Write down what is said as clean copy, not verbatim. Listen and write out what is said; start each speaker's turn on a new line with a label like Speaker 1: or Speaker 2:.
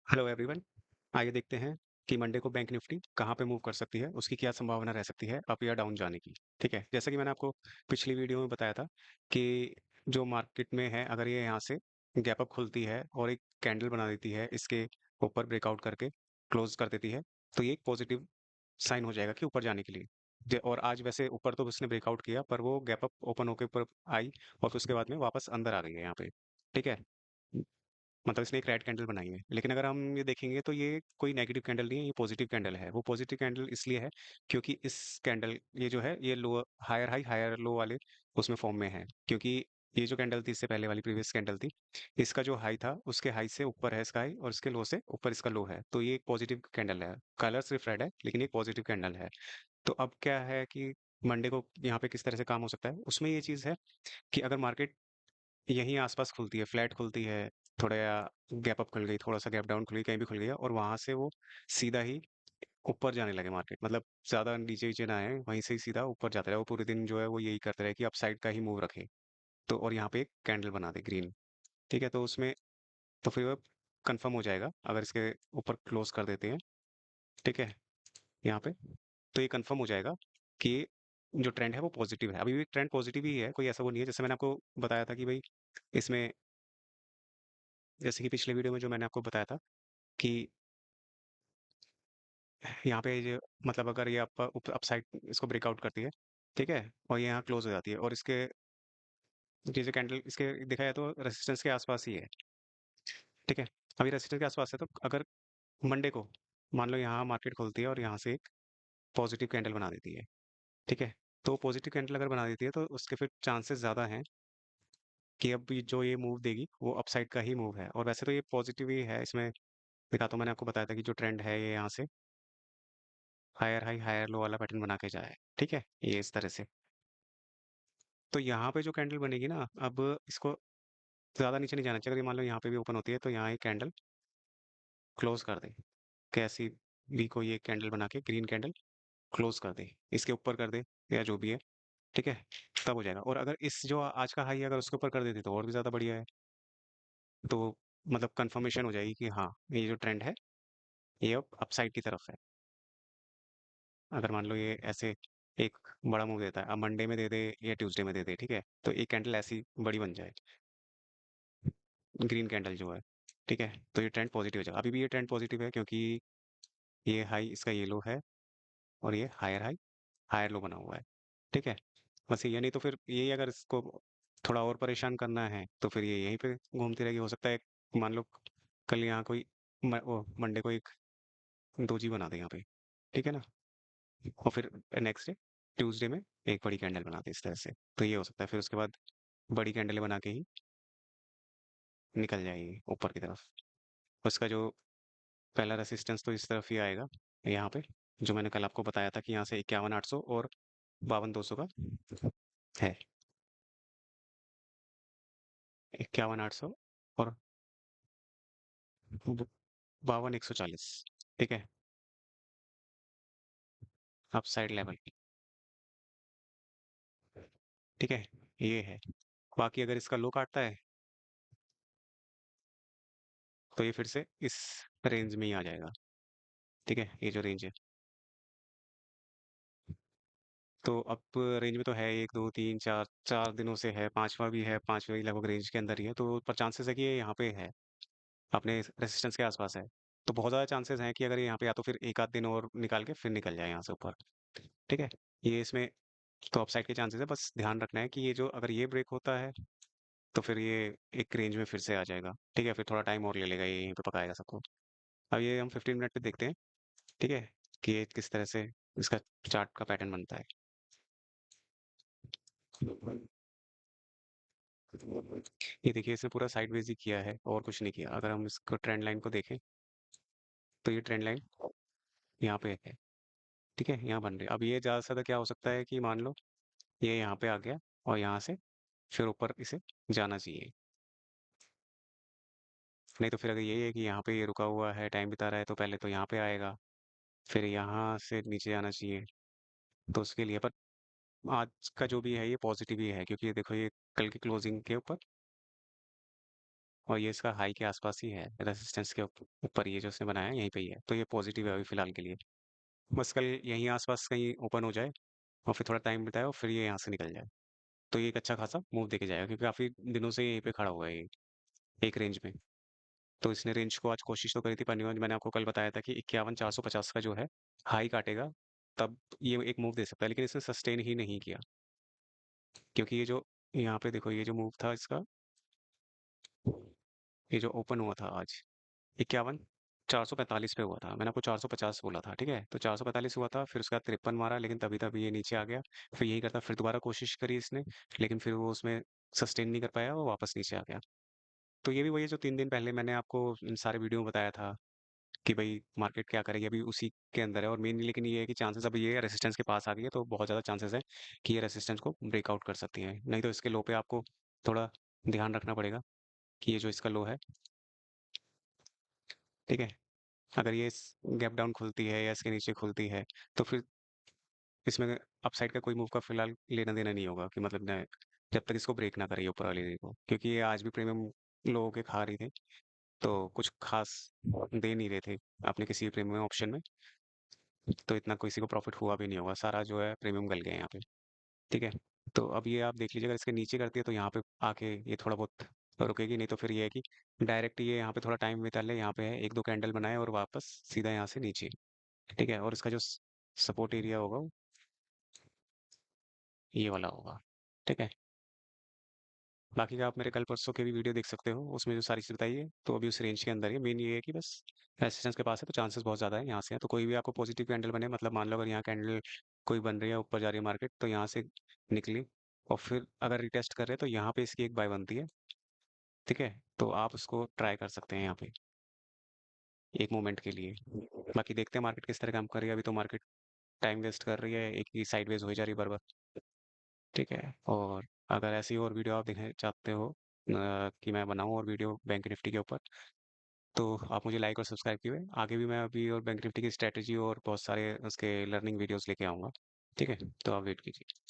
Speaker 1: Hello everyone. आइए देखते हैं कि मंडे को बैंक निफ्टी कहाँ पे मूव कर सकती है, उसकी क्या संभावना रह सकती है अप या डाउन जाने की। ठीक है, जैसा कि मैंने आपको पिछली वीडियो में बताया था कि जो मार्केट में है, अगर ये यहाँ से गैप अप खुलती है और एक कैंडल बना देती है, इसके ऊपर ब्रेकआउट करके क्लोज कर देती है, तो ये एक पॉजिटिव साइन हो जाएगा कि ऊपर जाने के लिए। और आज वैसे ऊपर तो उसने ब्रेकआउट किया, पर वो गैप अप ओपन होकर ऊपर आई और फिर उसके बाद में वापस अंदर आ गई है यहाँ पे। ठीक है, मतलब इसने एक रेड कैंडल बनाई है, लेकिन अगर हम ये देखेंगे तो ये कोई नेगेटिव कैंडल नहीं है, ये पॉजिटिव कैंडल है। वो पॉजिटिव कैंडल इसलिए है क्योंकि इस कैंडल ये जो है ये low higher high higher low वाले उसमें फॉर्म में है, क्योंकि ये जो कैंडल थी इससे पहले वाली प्रीवियस कैंडल थी, इसका जो हाई था उसके हाई से ऊपर है इसका हाई और इसके लो से ऊपर इसका लो है, तो ये एक पॉजिटिव कैंडल है। कलर सिर्फ रेड है लेकिन ये पॉजिटिव कैंडल है। तो अब क्या है कि मंडे को यहाँ पे किस तरह से काम हो सकता है, उसमें ये चीज है कि अगर मार्केट यहीं आसपास खुलती है, फ्लैट खुलती है, थोड़ा या गैप अप खुल गई, थोड़ा-सा गैप डाउन खुल गई, कहीं भी खुल गई है और वहाँ से वो सीधा ही ऊपर जाने लगे मार्केट, मतलब ज़्यादा नीचे-वीचे ना आए, वहीं से ही सीधा ऊपर जाते रहे। वो पूरे दिन जो है वो यही करते रहे कि अपसाइड का ही मूव रखे। तो और यहाँ पे एक कैंडल बना दे ग्रीन, ठीक है? तो उसमें तो फिर वो कन्फर्म हो जाएगा अगर इसके ऊपर क्लोज़ कर देते हैं, ठीक है? यहाँ पे, तो ये कन्फर्म हो जाएगा कि जो ट्रेंड है वो पॉज़िटिव है। अभी भी ट्रेंड पॉज़िटिव ही है, कोई ऐसा वो नहीं है। जैसे मैंने आपको बताया था कि भई इसमें, जैसे कि पिछले वीडियो में जो मैंने आपको बताया था कि यहाँ पे ये मतलब अगर ये अपसाइड इसको ब्रेकआउट करती है, ठीक है? और ये यहाँ क्लोज़ हो जाती है और इसके ये जो कैंडल इसके देखा जाए तो रेजिस्टेंस के आस-पास ही है, ठीक है? अभी रेजिस्टेंस के आस-पास है, तो अगर मंडे को मान लो यहाँ मार्केट खुलती है और यहाँ से एक पॉजिटिव कैंडल बना देती है, ठीक है? तो पॉजिटिव कैंडल अगर बना देती है तो उसके फिर चांसेस ज़्यादा हैं कि अब ये जो ये मूव देगी वो अपसाइड का ही मूव है, और वैसे तो ये पॉजिटिव ही है। इसमें दिखा तो मैंने आपको बताया था कि जो ट्रेंड है ये यहाँ से हायर हाई हायर लो वाला पैटर्न बना के जाए, ठीक है? ये इस तरह से। तो यहाँ पे जो कैंडल बनेगी ना, अब इसको ज़्यादा नीचे नहीं जाना चाहिए। अगर ये मान लो यहाँ पे भी ओपन होती है तो यहाँ एक कैंडल क्लोज़ कर दे। कैसी भी कोई एक कैंडल बना के ग्रीन कैंडल क्लोज़ कर दे। इसके ऊपर कर दे या जो भी है, ठीक है? तब हो जाएगा। और अगर इस जो आज का हाई है अगर उसके ऊपर कर देती तो और भी ज़्यादा बढ़िया है। तो मतलब कन्फर्मेशन हो जाएगी कि हाँ, ये जो ट्रेंड है ये अब अपसाइड की तरफ है। अगर मान लो ये ऐसे एक बड़ा मूव देता है, अब मंडे में दे दे या ट्यूसडे में दे दे, ठीक है? तो एक कैंडल ऐसी बड़ी बन जाए, ग्रीन कैंडल जो है, ठीक है? तो ये ट्रेंड पॉजिटिव हो जाएगा। अभी भी ये ट्रेंड पॉजिटिव है क्योंकि ये हाई इसका ये लो है और ये हायर हाई, हायर लो बना हुआ है, ठीक है? बस ये नहीं तो फिर यही अगर इसको थोड़ा और परेशान करना है, तो फिर ये यहीं पे घूमती रहेगी। हो सकता है मान लो कल यहाँ कोई वो मंडे को एक दोजी बना दे यहाँ पे, ठीक है ना? और फिर नेक्स्ट डे ट्यूसडे में एक बड़ी कैंडल बना दे इस तरह से। तो ये हो सकता है, फिर उसके बाद बड़ी कैंडलें बना के ही निकल जाएगी ऊपर की तरफ। उसका जो पहला रेसिस्टेंस तो इस तरफ ही आएगा, यहाँ पे, जो मैंने कल आपको बताया था कि यहाँ से 51,800 और 52,200 का है। 51,800 और 52,140, ठीक है? अप साइड लेवल, ठीक है? ये है। बाकी अगर इसका लो काटता है तो ये फिर से इस रेंज में ही आ जाएगा, ठीक है? ये जो रेंज है, तो अब रेंज में तो है 1 2 3 4 4 दिनों से है, पांचवा भी है, पांचवे लगभग रेंज के अंदर ही है, तो पर चांसेस है कि ये यहाँ पे है, अपने रेसिस्टेंस के आसपास है। तो बहुत ज़्यादा चांसेस हैं कि अगर ये यहाँ पे या तो फिर एक आध दिन और निकाल के फिर निकल जाए यहाँ से ऊपर, ठीक है? ये इसमें तो अपसाइड के चांसेस है, बस ध्यान रखना है कि ये जो अगर ये ब्रेक होता है तो फिर ये एक रेंज में फिर से आ जाएगा, ठीक है? फिर थोड़ा टाइम और ले लेगा, ये यहीं पे पकाएगा सबको। अब ये हम 15 मिनट पे देखते हैं, ठीक है? कि ये किस तरह से इसका चार्ट का पैटर्न बनता है। ये देखिए इसने पूरा साइडवेज ही किया है और कुछ नहीं किया। अगर हम इसको ट्रेंड लाइन को देखें तो ये ट्रेंड लाइन यहाँ पे है, ठीक है? यहाँ बन रही है। अब ये ज़्यादा से ज़्यादा क्या हो सकता है कि मान लो ये यहाँ पे आ गया और यहाँ से फिर ऊपर इसे जाना चाहिए। नहीं तो फिर अगर यही है कि यहाँ पे ये रुका हुआ है, टाइम बिता रहा है, तो पहले तो यहाँ पे आएगा, फिर यहाँ से नीचे आना चाहिए। तो उसके लिए पर आज का जो भी है ये पॉजिटिव ही है, क्योंकि ये देखो ये कल की क्लोजिंग के ऊपर और ये इसका हाई के आसपास ही है, रेजिस्टेंस के ऊपर ये जो उसने बनाया है यहीं पे ही है, तो ये पॉजिटिव है अभी फिलहाल के लिए। बस कल यहीं आसपास कहीं ओपन हो जाए और फिर थोड़ा टाइम बिताए और फिर ये यहाँ से निकल जाए, तो ये एक अच्छा खासा मूव देके जाएगा, क्योंकि काफी दिनों से यहीं पे खड़ा हुआ है ये एक रेंज में। तो इसने रेंज को आज कोशिश तो करी थी, पर नहीं हुआ। मैंने आपको कल बताया था कि 51,450 का जो है हाई काटेगा, तब ये एक मूव दे सकता है, लेकिन इसने सस्टेन ही नहीं किया, क्योंकि ये जो यहाँ पे देखो, ये जो मूव था इसका, ये जो ओपन हुआ था आज 51,445 पे हुआ था। मैंने आपको 450 बोला था, ठीक है? तो 445 हुआ था, फिर उसका 53 मारा, लेकिन तभी तभी ये नीचे आ गया। फिर यही करता, फिर दोबारा कोशिश करी इसने, लेकिन फिर वो उसमें सस्टेन नहीं कर पाया, वो वापस नीचे आ गया। तो ये भी वही है जो 3 दिन पहले मैंने आपको इन सारे वीडियो में बताया था कि भाई मार्केट क्या करेगी, अभी उसी के अंदर है। और मेनली लेकिन ये है कि चांसेस, अभी ये रेसिस्टेंस के पास आ गई है, तो बहुत ज़्यादा चांसेस है कि ये रेसिस्टेंस को ब्रेकआउट कर सकती है। नहीं तो इसके लो पे आपको थोड़ा ध्यान रखना पड़ेगा कि ये जो इसका लो है, ठीक है, अगर ये गैप डाउन खुलती है या इसके नीचे खुलती है, तो फिर इसमें अपसाइड का कोई मूव का फिलहाल लेना देना नहीं होगा, कि मतलब न, जब तक इसको ब्रेक ना करे ऊपर वाले को, क्योंकि ये आज भी प्रीमियम लोगों के खा रही थी, तो कुछ खास दे नहीं रहे थे अपने किसी प्रीमियम ऑप्शन में, तो इतना किसी को प्रॉफिट हुआ भी नहीं होगा, सारा जो है प्रीमियम गल गया यहाँ पे, ठीक है? तो अब ये आप देख लीजिए, अगर इसके नीचे करती है तो यहाँ पे आके ये थोड़ा बहुत रुकेगी, नहीं तो फिर ये है कि डायरेक्ट ये यहाँ पे थोड़ा टाइम बिता ले, यहाँ पे है एक दो कैंडल बनाए और वापस सीधा यहाँ से नीचे, ठीक है? और इसका जो सपोर्ट एरिया होगा वो ये वाला होगा, ठीक है? बाकी का आप मेरे कल परसों के भी वीडियो देख सकते हो, उसमें जो सारी चीज़ बताई है, तो अभी उस रेंज के अंदर है। मेन ये है कि बस रेजिस्टेंस के पास है, तो चांसेस बहुत ज़्यादा है यहाँ से है, तो कोई भी आपको पॉजिटिव कैंडल बने, मतलब मान लो अगर यहाँ कैंडल कोई बन रही है, ऊपर जा रही है मार्केट, तो यहाँ से निकली और फिर अगर रिटेस्ट कर रहे हैं तो यहाँ पे इसकी एक बाय बनती है, ठीक है? तो आप उसको ट्राई कर सकते हैं यहाँ पे एक मोमेंट के लिए। बाकी देखते हैं मार्केट किस तरह काम कर रही है। अभी तो मार्केट टाइम वेस्ट कर रही है, एक ही साइडवेज हो जा रही है बार बार, ठीक है? और अगर ऐसी और वीडियो आप देखना चाहते हो कि मैं बनाऊं और वीडियो बैंक निफ्टी के ऊपर, तो आप मुझे लाइक और सब्सक्राइब कीजिए। आगे भी मैं अभी और बैंक निफ्टी की स्ट्रैटेजी और बहुत सारे उसके लर्निंग वीडियोस लेके आऊँगा, ठीक है? तो आप वेट कीजिए।